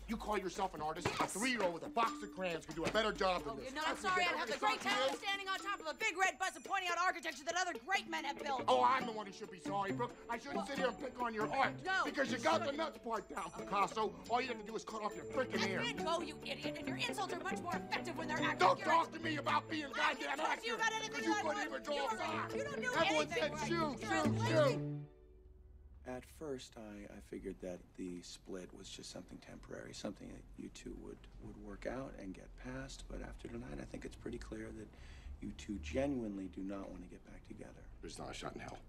You call yourself an artist? Yes. A 3-year-old with a box of crayons could do a better job than this. You're not sorry I'd have the great talent standing on top of a big red bus and pointing out architecture that other great men have built. Oh, I'm the one who should be sorry, Brooke. I shouldn't sit here and pick on your art. No. Because you got the nuts part down, Picasso. All you have to do is cut off your freaking ear. Let it go, you idiot. And your insults are much more effective when they're accurate. Don't talk to me about being goddamn accurate. You got anything you couldn't even draw a fire. You don't do Everyone anything said right. shoot. At first, I figured that the split was just something temporary, something that you two would work out and get past. But after tonight, I think it's pretty clear that you two genuinely do not want to get back together. There's not a shot in hell.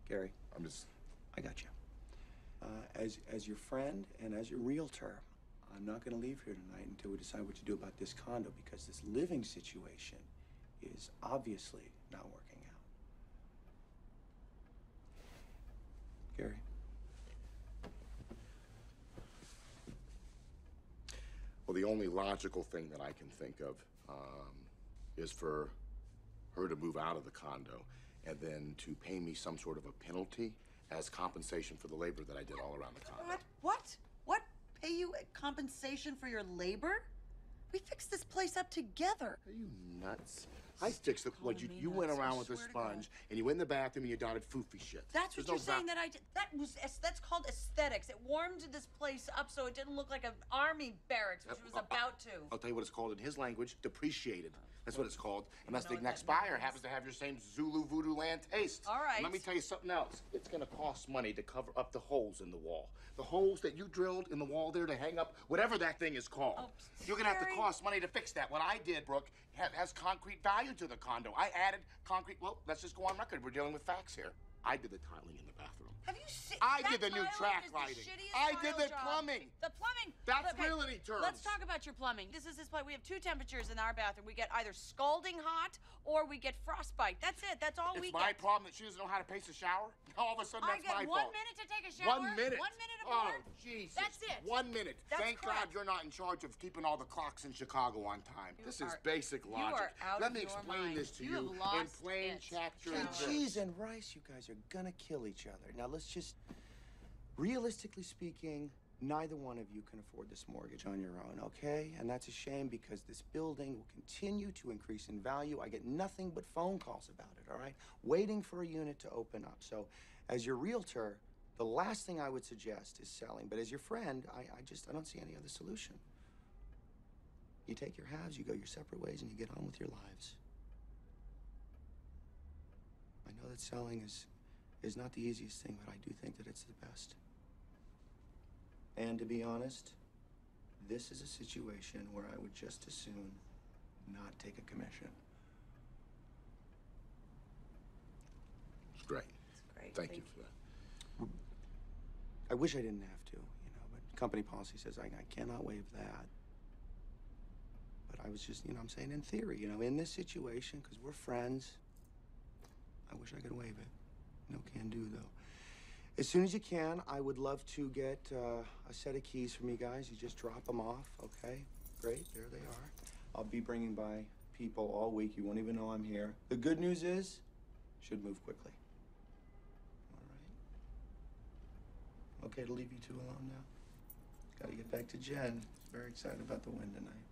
Gary, I got you. As your friend and as your realtor, I'm not going to leave here tonight until we decide what to do about this condo, because this living situation is obviously not working out. Gary. Well, the only logical thing that I can think of is for her to move out of the condo and then to pay me some sort of a penalty as compensation for the labor that I did all around the condo. What? Pay you compensation for your labor? We fixed this place up together. Are you nuts? I fixed it. Like you went around with a sponge and you went in the bathroom and you dotted foofy shit. That's what you're saying that I did. That's called aesthetics. It warmed this place up so it didn't look like an army barracks, which it was about to. I'll tell you what it's called in his language: depreciated. That's what it's called. Unless the next buyer happens to have your same Zulu voodoo land taste. All right. And let me tell you something else. It's gonna cost money to cover up the holes in the wall. The holes that you drilled in the wall there to hang up whatever that thing is called. You're gonna have to cost money to fix that. What I did, Brooke, has concrete value to the condo. I added concrete. Well, let's just go on record. We're dealing with facts here. I did the tiling in the bathroom. Have you seen? I did the new track lighting. I did the plumbing. The plumbing. That's realty terms. Let's talk about your plumbing. This is this place. We have 2 temperatures in our bathroom. We get either scalding hot or we get frostbite. That's it. That's all we get. It's my problem that she doesn't know how to pace a shower. Now all of a sudden that's my fault. I get 1 minute to take a shower. 1 minute. 1 minute or more. Oh, Jesus. That's it. 1 minute. That's Thank correct. God you're not in charge of keeping all the clocks in Chicago on time. This is basic logic. You are out Let of me your explain mind. this to You you have lost in plain it. chapter. Cheese and rice, you guys are gonna kill each other. Now let's just, realistically speaking, neither one of you can afford this mortgage on your own, okay? And that's a shame because this building will continue to increase in value. I get nothing but phone calls about it, all right? Waiting for a unit to open up. So as your realtor, the last thing I would suggest is selling. But as your friend, I don't see any other solution. You take your halves, you go your separate ways, and you get on with your lives. I know that selling is not the easiest thing, but I do think that it's the best. And to be honest, this is a situation where I would just as soon not take a commission. It's great. It's great. Thank you for that. I wish I didn't have to, you know, but company policy says I cannot waive that. But I was just, you know, I'm saying in theory, you know, in this situation, because we're friends, I wish I could waive it. No can do, though. As soon as you can, I would love to get a set of keys from you guys. You just drop them off, okay? Great, there they are. I'll be bringing by people all week. You won't even know I'm here. The good news is, should move quickly. All right? Okay to leave you two alone now? Gotta get back to Jen. Very excited about the win tonight.